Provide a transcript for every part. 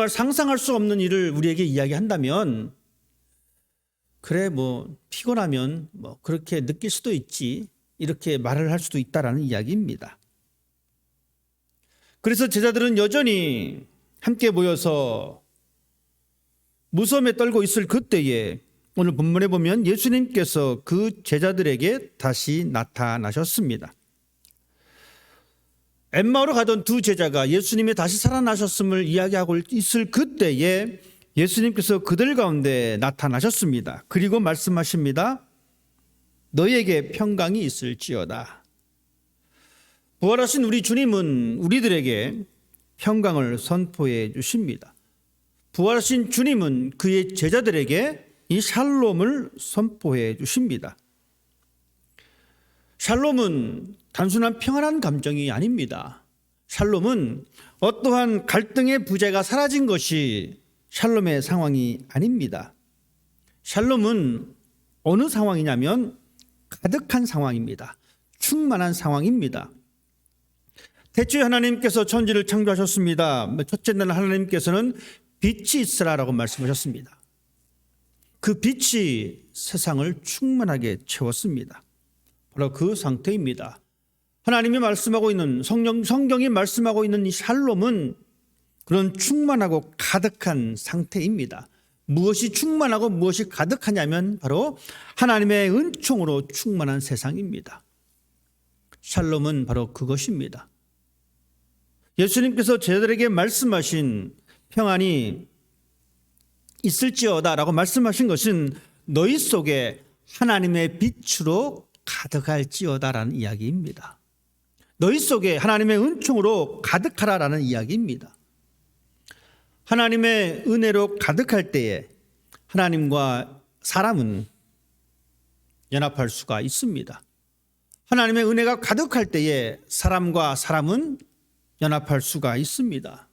상상할 수 없는 일을 우리에게 이야기한다면 그래 피곤하면 그렇게 느낄 수도 있지 이렇게 말을 할 수도 있다라는 이야기입니다. 그래서 제자들은 여전히 함께 모여서 무서움에 떨고 있을 그때에 오늘 본문에 보면 예수님께서 그 제자들에게 다시 나타나셨습니다. 엠마오로 가던 두 제자가 예수님이 다시 살아나셨음을 이야기하고 있을 그때에 예수님께서 그들 가운데 나타나셨습니다. 그리고 말씀하십니다. 너희에게 평강이 있을지어다. 부활하신 우리 주님은 우리들에게 평강을 선포해 주십니다. 부활하신 주님은 그의 제자들에게 이 샬롬을 선포해 주십니다. 샬롬은 단순한 평안한 감정이 아닙니다. 샬롬은 어떠한 갈등의 부재가 사라진 것이 샬롬의 상황이 아닙니다. 샬롬은 어느 상황이냐면 가득한 상황입니다. 충만한 상황입니다. 태초에 하나님께서 천지를 창조하셨습니다. 첫째 날 하나님께서는 빛이 있으라라고 말씀하셨습니다. 그 빛이 세상을 충만하게 채웠습니다. 바로 그 상태입니다. 하나님이 말씀하고 있는 성경이 말씀하고 있는 이 샬롬은 그런 충만하고 가득한 상태입니다. 무엇이 충만하고 무엇이 가득하냐면 바로 하나님의 은총으로 충만한 세상입니다. 샬롬은 바로 그것입니다. 예수님께서 제자들에게 말씀하신 평안이 있을지어다라고 말씀하신 것은 너희 속에 하나님의 빛으로 가득할지어다라는 이야기입니다. 너희 속에 하나님의 은총으로 가득하라라는 이야기입니다. 하나님의 은혜로 가득할 때에 하나님과 사람은 연합할 수가 있습니다. 하나님의 은혜가 가득할 때에 사람과 사람은 연합할 수가 있습니다.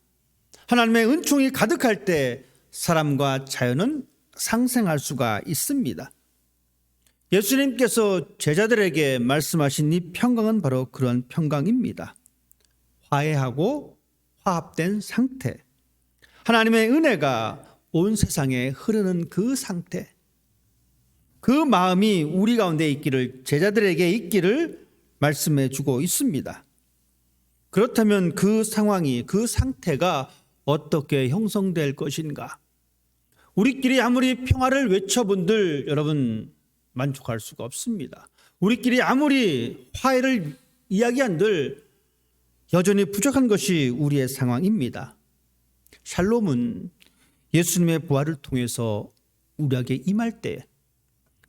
하나님의 은총이 가득할 때 사람과 자연은 상생할 수가 있습니다. 예수님께서 제자들에게 말씀하신 이 평강은 바로 그런 평강입니다. 화해하고 화합된 상태. 하나님의 은혜가 온 세상에 흐르는 그 상태. 그 마음이 우리 가운데 있기를, 제자들에게 있기를 말씀해 주고 있습니다. 그렇다면 그 상황이, 그 상태가 어떻게 형성될 것인가? 우리끼리 아무리 평화를 외쳐본들 여러분 만족할 수가 없습니다. 우리끼리 아무리 화해를 이야기한들 여전히 부족한 것이 우리의 상황입니다. 샬롬은 예수님의 부활을 통해서 우리에게 임할 때,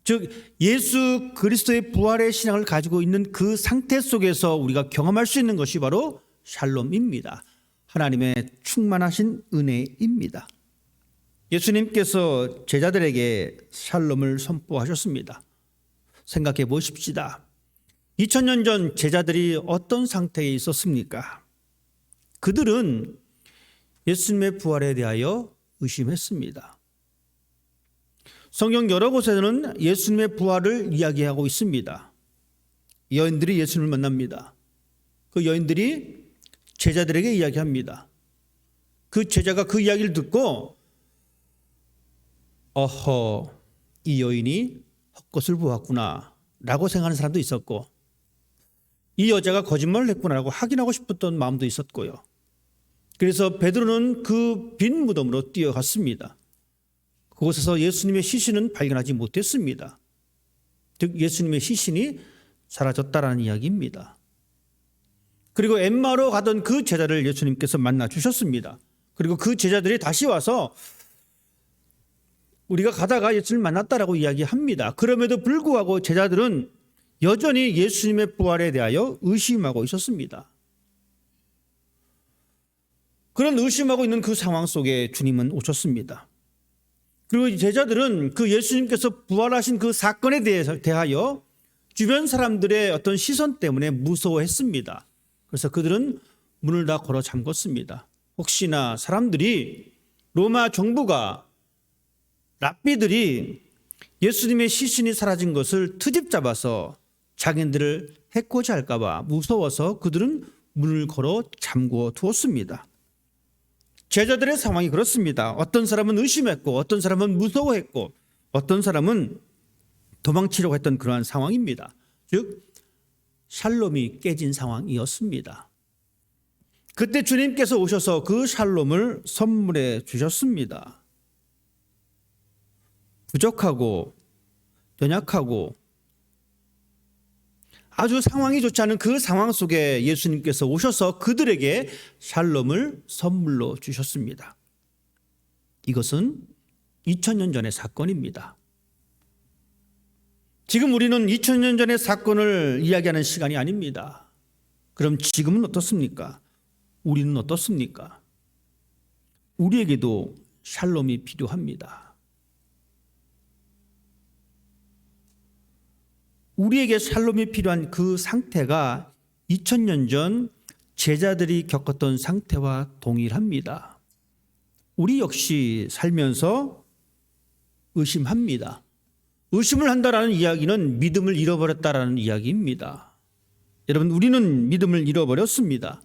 즉 예수 그리스도의 부활의 신앙을 가지고 있는 그 상태 속에서 우리가 경험할 수 있는 것이 바로 샬롬입니다. 하나님의 충만하신 은혜입니다. 예수님께서 제자들에게 샬롬을 선포하셨습니다. 생각해 보십시다. 2000년 전 제자들이 어떤 상태에 있었습니까? 그들은 예수님의 부활에 대하여 의심했습니다. 성경 여러 곳에는 예수님의 부활을 이야기하고 있습니다. 여인들이 예수님을 만납니다. 그 여인들이 제자들에게 이야기합니다. 그 제자가 그 이야기를 듣고 이 여인이 헛것을 보았구나 라고 생각하는 사람도 있었고, 이 여자가 거짓말을 했구나라고 확인하고 싶었던 마음도 있었고요. 그래서 베드로는 그 빈 무덤으로 뛰어갔습니다. 그곳에서 예수님의 시신은 발견하지 못했습니다. 즉 예수님의 시신이 사라졌다라는 이야기입니다. 그리고 엠마오로 가던 그 제자를 예수님께서 만나 주셨습니다. 그리고 그 제자들이 다시 와서 우리가 가다가 예수님을 만났다라고 이야기합니다. 그럼에도 불구하고 제자들은 여전히 예수님의 부활에 대하여 의심하고 있었습니다. 그런 의심하고 있는 그 상황 속에 주님은 오셨습니다. 그리고 제자들은 그 예수님께서 부활하신 그 사건에 대하여 주변 사람들의 어떤 시선 때문에 무서워했습니다. 그래서 그들은 문을 다 걸어 잠궜습니다. 혹시나 사람들이, 로마 정부가, 랍비들이 예수님의 시신이 사라진 것을 트집 잡아서 자기들을 해코지 할까 봐 무서워서 그들은 문을 걸어 잠궈 두었습니다. 제자들의 상황이 그렇습니다. 어떤 사람은 의심했고 어떤 사람은 무서워했고 어떤 사람은 도망치려고 했던 그러한 상황입니다. 즉 샬롬이 깨진 상황이었습니다. 그때 주님께서 오셔서 그 샬롬을 선물해 주셨습니다. 부족하고 연약하고 아주 상황이 좋지 않은 그 상황 속에 예수님께서 오셔서 그들에게 샬롬을 선물로 주셨습니다. 이것은 2000년 전의 사건입니다. 지금 우리는 2000년 전의 사건을 이야기하는 시간이 아닙니다. 그럼 지금은 어떻습니까? 우리는 어떻습니까? 우리에게도 샬롬이 필요합니다. 우리에게 샬롬이 필요한 그 상태가 2000년 전 제자들이 겪었던 상태와 동일합니다. 우리 역시 살면서 의심합니다. 의심을 한다라는 이야기는 믿음을 잃어버렸다라는 이야기입니다. 여러분, 우리는 믿음을 잃어버렸습니다.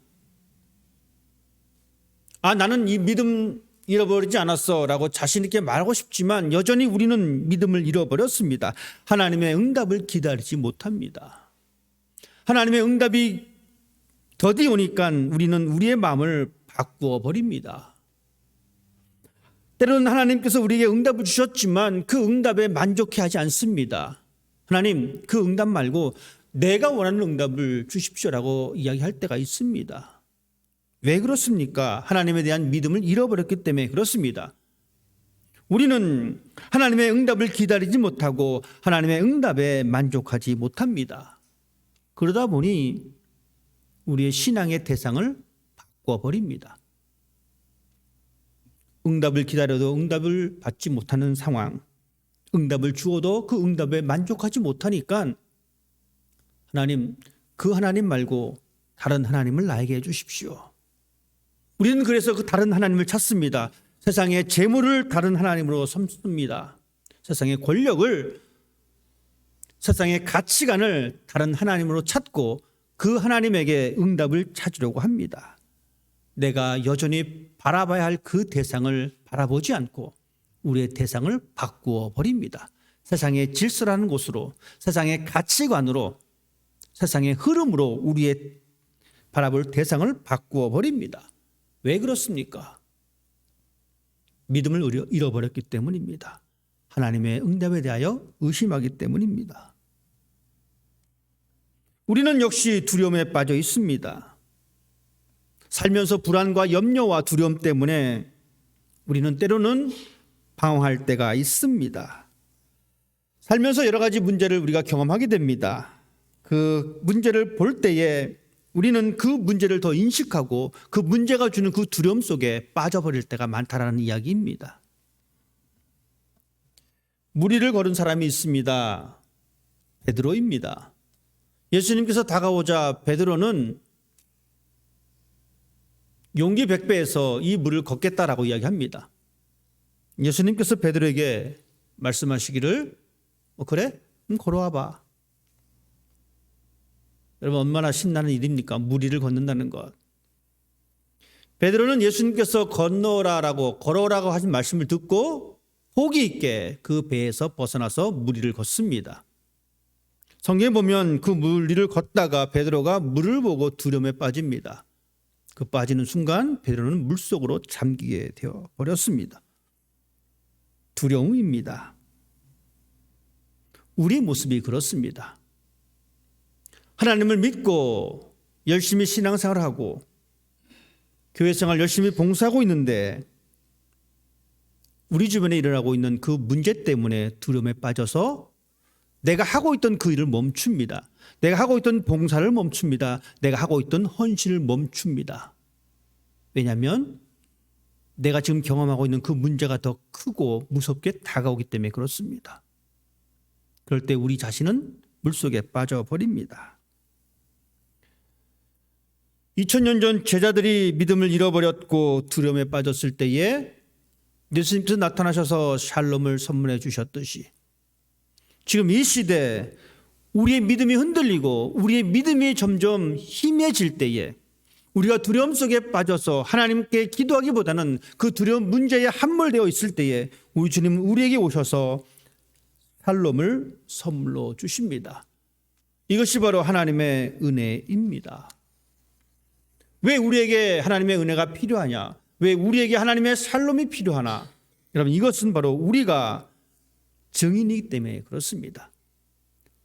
나는 이 믿음 잃어버리지 않았어 라고 자신 있게 말하고 싶지만 여전히 우리는 믿음을 잃어버렸습니다. 하나님의 응답을 기다리지 못합니다. 하나님의 응답이 더디 오니까 우리는 우리의 마음을 바꾸어 버립니다. 때로는 하나님께서 우리에게 응답을 주셨지만 그 응답에 만족해하지 않습니다. 하나님, 그 응답 말고 내가 원하는 응답을 주십시오라고 이야기할 때가 있습니다. 왜 그렇습니까? 하나님에 대한 믿음을 잃어버렸기 때문에 그렇습니다. 우리는 하나님의 응답을 기다리지 못하고 하나님의 응답에 만족하지 못합니다. 그러다 보니 우리의 신앙의 대상을 바꿔버립니다. 응답을 기다려도 응답을 받지 못하는 상황, 응답을 주어도 그 응답에 만족하지 못하니까 하나님, 그 하나님 말고 다른 하나님을 나에게 해주십시오. 우리는 그래서 그 다른 하나님을 찾습니다. 세상의 재물을 다른 하나님으로 삼습니다. 세상의 권력을, 세상의 가치관을 다른 하나님으로 찾고 그 하나님에게 응답을 찾으려고 합니다. 내가 여전히 바라봐야 할 그 대상을 바라보지 않고 우리의 대상을 바꾸어 버립니다. 세상의 질서라는 곳으로, 세상의 가치관으로, 세상의 흐름으로 우리의 바라볼 대상을 바꾸어 버립니다. 왜 그렇습니까? 믿음을 잃어버렸기 때문입니다. 하나님의 응답에 대하여 의심하기 때문입니다. 우리는 역시 두려움에 빠져 있습니다. 살면서 불안과 염려와 두려움 때문에 우리는 때로는 방황할 때가 있습니다. 살면서 여러 가지 문제를 우리가 경험하게 됩니다. 그 문제를 볼 때에 우리는 그 문제를 더 인식하고 그 문제가 주는 그 두려움 속에 빠져버릴 때가 많다라는 이야기입니다. 무리를 걸은 사람이 있습니다. 베드로입니다. 예수님께서 다가오자 베드로는 용기 100배에서 이 물을 걷겠다라고 이야기합니다. 예수님께서 베드로에게 말씀하시기를 그래? 걸어와봐. 여러분, 얼마나 신나는 일입니까? 무리를 걷는다는 것. 베드로는 예수님께서 건너라라고 걸어오라고 하신 말씀을 듣고 호기 있게 그 배에서 벗어나서 무리를 걷습니다. 성경에 보면 그 무리를 걷다가 베드로가 물을 보고 두려움에 빠집니다. 그 빠지는 순간 베드로는 물속으로 잠기게 되어 버렸습니다. 두려움입니다. 우리의 모습이 그렇습니다. 하나님을 믿고 열심히 신앙생활을 하고 교회생활 열심히 봉사하고 있는데 우리 주변에 일어나고 있는 그 문제 때문에 두려움에 빠져서 내가 하고 있던 그 일을 멈춥니다. 내가 하고 있던 봉사를 멈춥니다. 내가 하고 있던 헌신을 멈춥니다. 왜냐하면 내가 지금 경험하고 있는 그 문제가 더 크고 무섭게 다가오기 때문에 그렇습니다. 그럴 때 우리 자신은 물속에 빠져버립니다. 2000년 전 제자들이 믿음을 잃어버렸고 두려움에 빠졌을 때에 예수님께서 나타나셔서 샬롬을 선물해 주셨듯이 지금 이 시대 우리의 믿음이 흔들리고 우리의 믿음이 점점 희미해질 때에 우리가 두려움 속에 빠져서 하나님께 기도하기보다는 그 두려움 문제에 함몰되어 있을 때에 우리 주님은 우리에게 오셔서 샬롬을 선물로 주십니다. 이것이 바로 하나님의 은혜입니다. 왜 우리에게 하나님의 은혜가 필요하냐? 왜 우리에게 하나님의 샬롬이 필요하나? 여러분, 이것은 바로 우리가 증인이기 때문에 그렇습니다.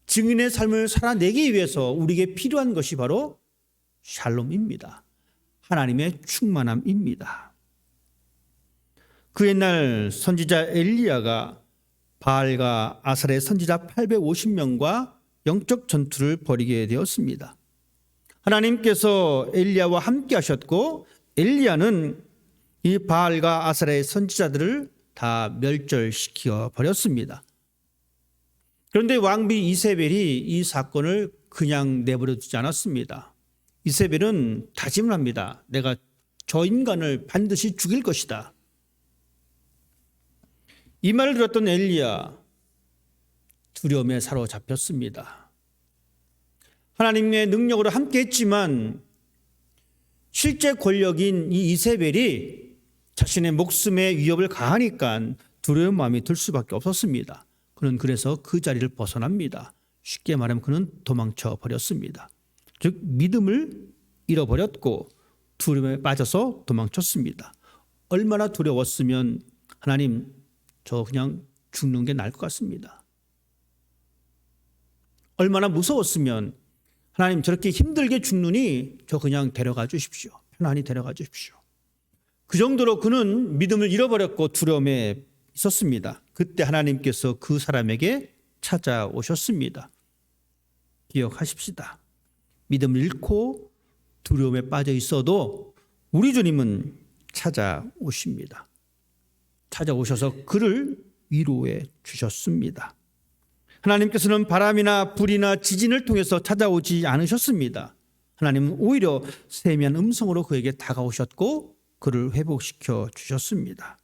증인의 삶을 살아내기 위해서 우리에게 필요한 것이 바로 샬롬입니다. 하나님의 충만함입니다. 그 옛날 선지자 엘리야가 바알과 아사레 선지자 850명과 영적 전투를 벌이게 되었습니다. 하나님께서 엘리야와 함께 하셨고 엘리야는 이 바알과 아사레의 선지자들을 다 멸절시켜 버렸습니다. 그런데 왕비 이세벨이 이 사건을 그냥 내버려 두지 않았습니다. 이세벨은 다짐을 합니다. 내가 저 인간을 반드시 죽일 것이다. 이 말을 들었던 엘리야 두려움에 사로잡혔습니다. 하나님의 능력으로 함께 했지만 실제 권력인 이 이세벨이 자신의 목숨에 위협을 가하니까 두려운 마음이 들 수밖에 없었습니다. 그는 그래서 그 자리를 벗어납니다. 쉽게 말하면 그는 도망쳐 버렸습니다. 즉 믿음을 잃어버렸고 두려움에 빠져서 도망쳤습니다. 얼마나 두려웠으면 하나님 저 그냥 죽는 게 나을 것 같습니다. 얼마나 무서웠으면 하나님 저렇게 힘들게 죽느니 저 그냥 데려가 주십시오. 편안히 데려가 주십시오. 그 정도로 그는 믿음을 잃어버렸고 두려움에 있었습니다. 그때 하나님께서 그 사람에게 찾아오셨습니다. 기억하십시다. 믿음을 잃고 두려움에 빠져 있어도 우리 주님은 찾아오십니다. 찾아오셔서 그를 위로해 주셨습니다. 하나님께서는 바람이나 불이나 지진을 통해서 찾아오지 않으셨습니다. 하나님은 오히려 세미한 음성으로 그에게 다가오셨고 그를 회복시켜 주셨습니다.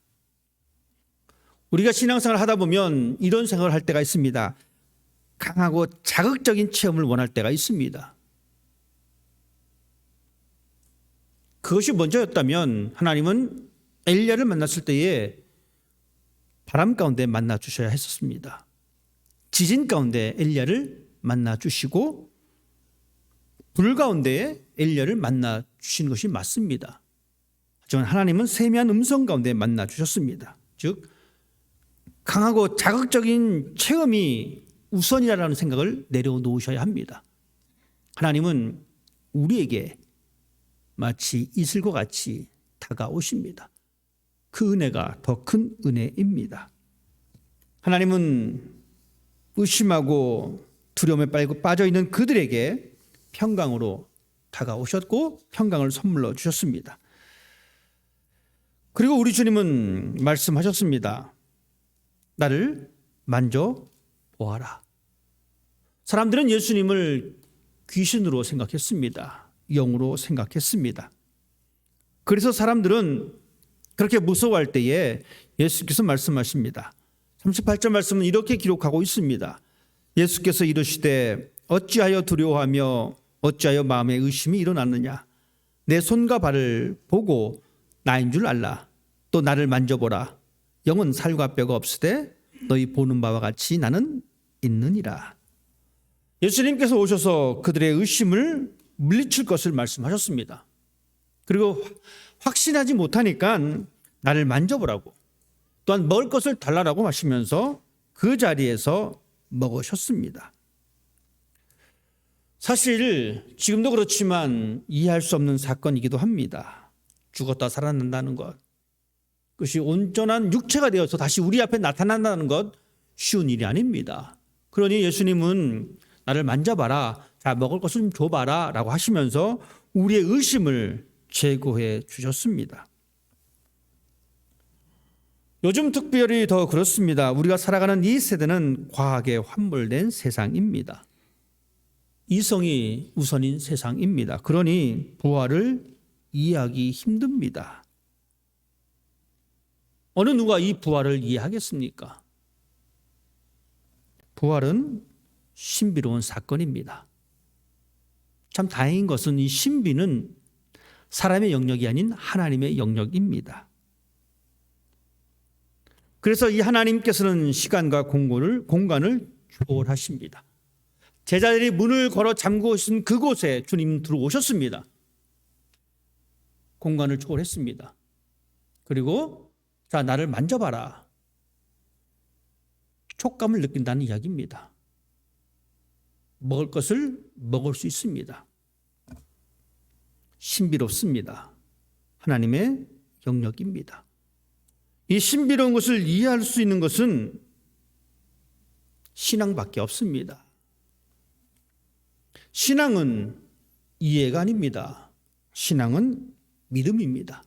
우리가 신앙생활을 하다 보면 이런 생각을 할 때가 있습니다. 강하고 자극적인 체험을 원할 때가 있습니다. 그것이 먼저였다면 하나님은 엘리야를 만났을 때에 바람 가운데 만나 주셔야 했었습니다. 지진 가운데 엘리야를 만나 주시고 불 가운데 엘리야를 만나 주신 것이 맞습니다. 하지만 하나님은 세미한 음성 가운데 만나 주셨습니다. 즉 강하고 자극적인 체험이 우선이라는 생각을 내려놓으셔야 합니다. 하나님은 우리에게 마치 이슬과 같이 다가오십니다. 그 은혜가 더 큰 은혜입니다. 하나님은 의심하고 두려움에 빠져있는 그들에게 평강으로 다가오셨고 평강을 선물로 주셨습니다. 그리고 우리 주님은 말씀하셨습니다. 나를 만져보아라. 사람들은 예수님을 귀신으로 생각했습니다. 영으로 생각했습니다. 그래서 사람들은 그렇게 무서워할 때에 예수께서 말씀하십니다. 38절 말씀은 이렇게 기록하고 있습니다. 예수께서 이르시되 어찌하여 두려워하며 어찌하여 마음에 의심이 일어났느냐. 내 손과 발을 보고 나인 줄 알라. 또 나를 만져보라. 영은 살과 뼈가 없으되 너희 보는 바와 같이 나는 있느니라. 예수님께서 오셔서 그들의 의심을 물리칠 것을 말씀하셨습니다. 그리고 확신하지 못하니까 나를 만져보라고 또한 먹을 것을 달라라고 하시면서 그 자리에서 먹으셨습니다. 사실 지금도 그렇지만 이해할 수 없는 사건이기도 합니다. 죽었다 살아난다는 것, 그것이 온전한 육체가 되어서 다시 우리 앞에 나타난다는 것 쉬운 일이 아닙니다. 그러니 예수님은 나를 만져봐라, 자 먹을 것을 좀 줘봐라 라고 하시면서 우리의 의심을 제거해 주셨습니다. 요즘 특별히 더 그렇습니다. 우리가 살아가는 이 세대는 과학에 함몰된 세상입니다. 이성이 우선인 세상입니다. 그러니 부활을 이해하기 힘듭니다. 어느 누가 이 부활을 이해하겠습니까? 부활은 신비로운 사건입니다. 참 다행인 것은 이 신비는 사람의 영역이 아닌 하나님의 영역입니다. 그래서 이 하나님께서는 시간과 공간을 초월하십니다. 제자들이 문을 걸어 잠그고 있은 그곳에 주님 들어오셨습니다. 공간을 초월했습니다. 그리고 자, 나를 만져봐라. 촉감을 느낀다는 이야기입니다. 먹을 것을 먹을 수 있습니다. 신비롭습니다. 하나님의 영역입니다. 이 신비로운 것을 이해할 수 있는 것은 신앙밖에 없습니다. 신앙은 이해가 아닙니다. 신앙은 믿음입니다.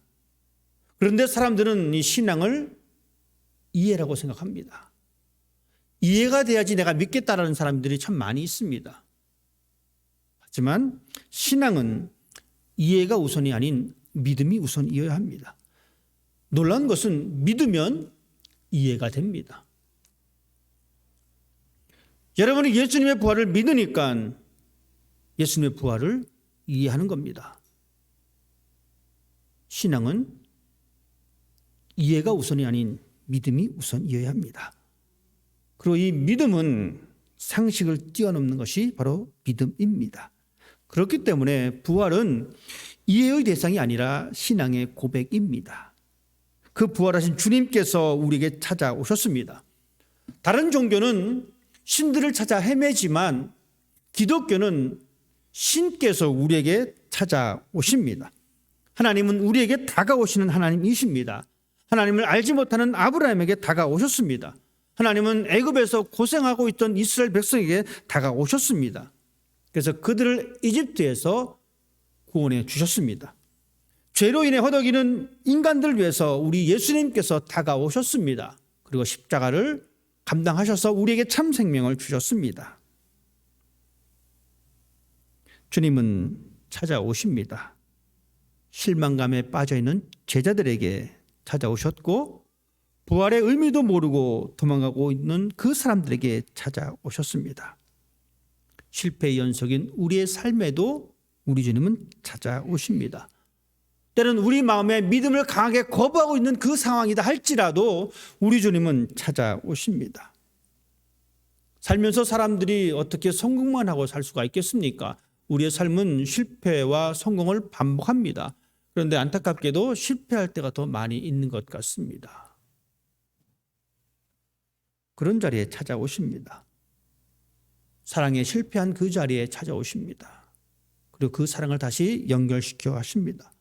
그런데 사람들은 이 신앙을 이해라고 생각합니다. 이해가 돼야지 내가 믿겠다라는 사람들이 참 많이 있습니다. 하지만 신앙은 이해가 우선이 아닌 믿음이 우선이어야 합니다. 놀라운 것은 믿으면 이해가 됩니다. 여러분이 예수님의 부활을 믿으니까 예수님의 부활을 이해하는 겁니다. 신앙은 이해가 우선이 아닌 믿음이 우선이어야 합니다. 그리고 이 믿음은 상식을 뛰어넘는 것이 바로 믿음입니다. 그렇기 때문에 부활은 이해의 대상이 아니라 신앙의 고백입니다. 그 부활하신 주님께서 우리에게 찾아오셨습니다. 다른 종교는 신들을 찾아 헤매지만 기독교는 신께서 우리에게 찾아오십니다. 하나님은 우리에게 다가오시는 하나님이십니다. 하나님을 알지 못하는 아브라함에게 다가오셨습니다. 하나님은 애굽에서 고생하고 있던 이스라엘 백성에게 다가오셨습니다. 그래서 그들을 이집트에서 구원해 주셨습니다. 죄로 인해 허덕이는 인간들을 위해서 우리 예수님께서 다가오셨습니다. 그리고 십자가를 감당하셔서 우리에게 참 생명을 주셨습니다. 주님은 찾아오십니다. 실망감에 빠져있는 제자들에게 찾아오셨고 부활의 의미도 모르고 도망가고 있는 그 사람들에게 찾아오셨습니다. 실패의 연속인 우리의 삶에도 우리 주님은 찾아오십니다. 때로는 우리 마음에 믿음을 강하게 거부하고 있는 그 상황이다 할지라도 우리 주님은 찾아오십니다. 살면서 사람들이 어떻게 성공만 하고 살 수가 있겠습니까? 우리의 삶은 실패와 성공을 반복합니다. 그런데 안타깝게도 실패할 때가 더 많이 있는 것 같습니다. 그런 자리에 찾아오십니다. 사랑에 실패한 그 자리에 찾아오십니다. 그리고 그 사랑을 다시 연결시켜 하십니다.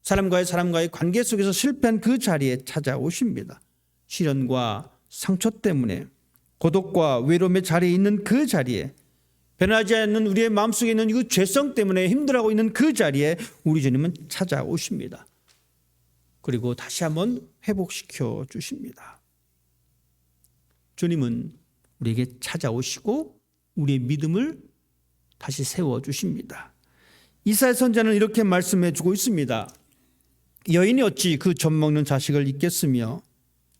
사람과의 관계 속에서 실패한 그 자리에 찾아오십니다. 시련과 상처 때문에 고독과 외로움의 자리에 있는 그 자리에 변하지 않는 우리의 마음속에 있는 그 죄성 때문에 힘들어하고 있는 그 자리에 우리 주님은 찾아오십니다. 그리고 다시 한번 회복시켜 주십니다. 주님은 우리에게 찾아오시고 우리의 믿음을 다시 세워주십니다. 이사야 선지자는 이렇게 말씀해 주고 있습니다. 여인이 어찌 그 젖 먹는 자식을 잊겠으며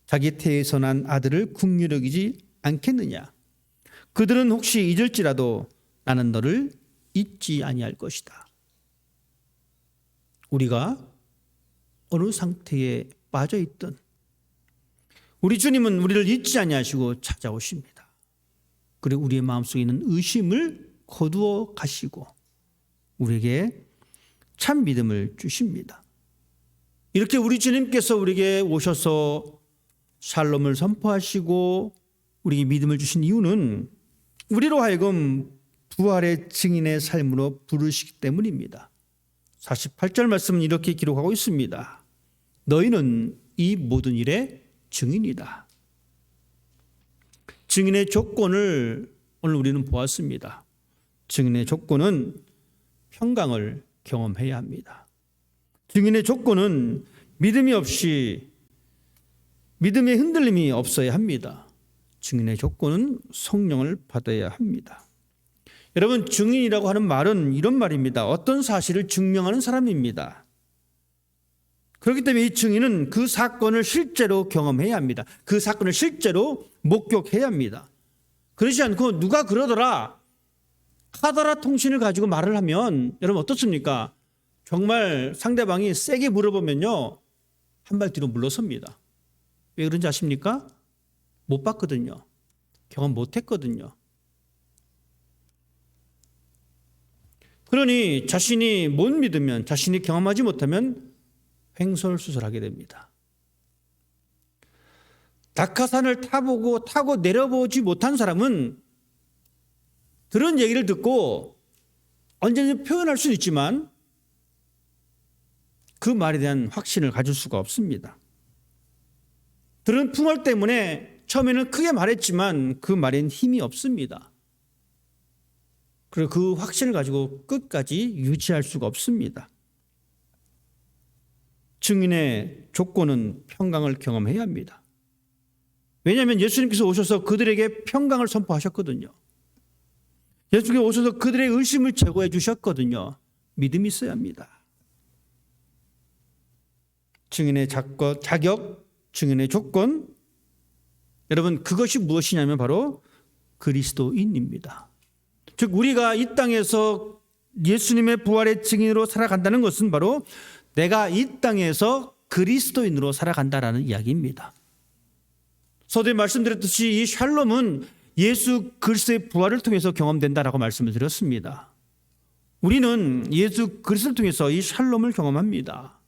자기 태에서 난 아들을 긍휼히 여기지 않겠느냐. 그들은 혹시 잊을지라도 나는 너를 잊지 아니할 것이다. 우리가 어느 상태에 빠져 있든 우리 주님은 우리를 잊지 아니하시고 찾아오십니다. 그리고 우리의 마음속에 있는 의심을 거두어 가시고 우리에게 참 믿음을 주십니다. 이렇게 우리 주님께서 우리에게 오셔서 샬롬을 선포하시고 우리에게 믿음을 주신 이유는 우리로 하여금 부활의 증인의 삶으로 부르시기 때문입니다. 48절 말씀은 이렇게 기록하고 있습니다. 너희는 이 모든 일의 증인이다. 증인의 조건을 오늘 우리는 보았습니다. 증인의 조건은 평강을 경험해야 합니다. 증인의 조건은 믿음의 흔들림이 없어야 합니다. 증인의 조건은 성령을 받아야 합니다. 여러분, 증인이라고 하는 말은 이런 말입니다. 어떤 사실을 증명하는 사람입니다. 그렇기 때문에 이 증인은 그 사건을 실제로 경험해야 합니다. 그 사건을 실제로 목격해야 합니다. 그렇지 않고 누가 그러더라 하더라 통신을 가지고 말을 하면 여러분 어떻습니까? 정말 상대방이 세게 물어보면요, 한 발 뒤로 물러섭니다. 왜 그런지 아십니까? 못 봤거든요. 경험 못 했거든요. 그러니 자신이 못 믿으면, 자신이 경험하지 못하면 횡설수설하게 됩니다. 낙하산을 타고 내려보지 못한 사람은 들은 얘기를 듣고 언제든지 표현할 수는 있지만 그 말에 대한 확신을 가질 수가 없습니다. 들은 풍월 때문에 처음에는 크게 말했지만 그 말엔 힘이 없습니다. 그리고 그 확신을 가지고 끝까지 유지할 수가 없습니다. 증인의 조건은 평강을 경험해야 합니다. 왜냐하면 예수님께서 오셔서 그들에게 평강을 선포하셨거든요. 예수님께서 오셔서 그들의 의심을 제거해 주셨거든요. 믿음이 있어야 합니다. 증인의 자격, 증인의 조건, 여러분 그것이 무엇이냐면 바로 그리스도인입니다. 즉 우리가 이 땅에서 예수님의 부활의 증인으로 살아간다는 것은 바로 내가 이 땅에서 그리스도인으로 살아간다라는 이야기입니다. 서두에 말씀드렸듯이 이 샬롬은 예수 그리스도의 부활을 통해서 경험된다라고 말씀을 드렸습니다. 우리는 예수 그리스도를 통해서 이 샬롬을 경험합니다.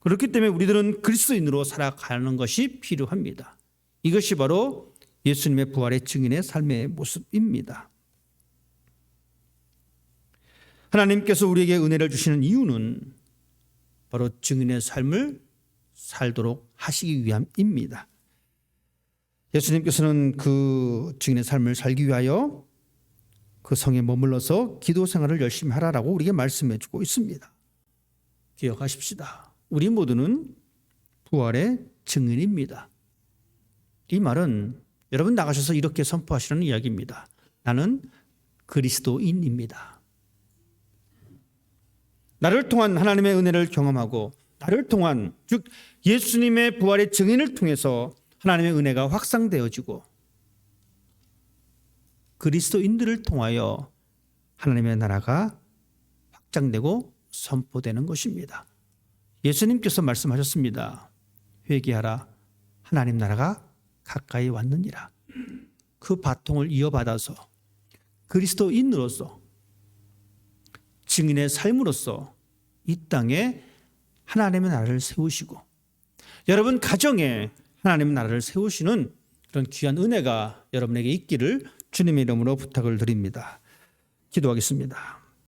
그렇기 때문에 우리들은 그리스도인으로 살아가는 것이 필요합니다. 이것이 바로 예수님의 부활의 증인의 삶의 모습입니다. 하나님께서 우리에게 은혜를 주시는 이유는 바로 증인의 삶을 살도록 하시기 위함입니다. 예수님께서는 그 증인의 삶을 살기 위하여 그 성에 머물러서 기도 생활을 열심히 하라라고 우리에게 말씀해 주고 있습니다. 기억하십시다. 우리 모두는 부활의 증인입니다. 이 말은 여러분 나가셔서 이렇게 선포하시는 이야기입니다. 나는 그리스도인입니다. 나를 통한 하나님의 은혜를 경험하고 나를 통한 즉 예수님의 부활의 증인을 통해서 하나님의 은혜가 확산되어지고 그리스도인들을 통하여 하나님의 나라가 확장되고 선포되는 것입니다. 예수님께서 말씀하셨습니다. 회개하라. 하나님 나라가 가까이 왔느니라. 그 바통을 이어받아서 그리스도인으로서 증인의 삶으로서 이 땅에 하나님의 나라를 세우시고 여러분 가정에 하나님의 나라를 세우시는 그런 귀한 은혜가 여러분에게 있기를 주님의 이름으로 부탁을 드립니다. 기도하겠습니다.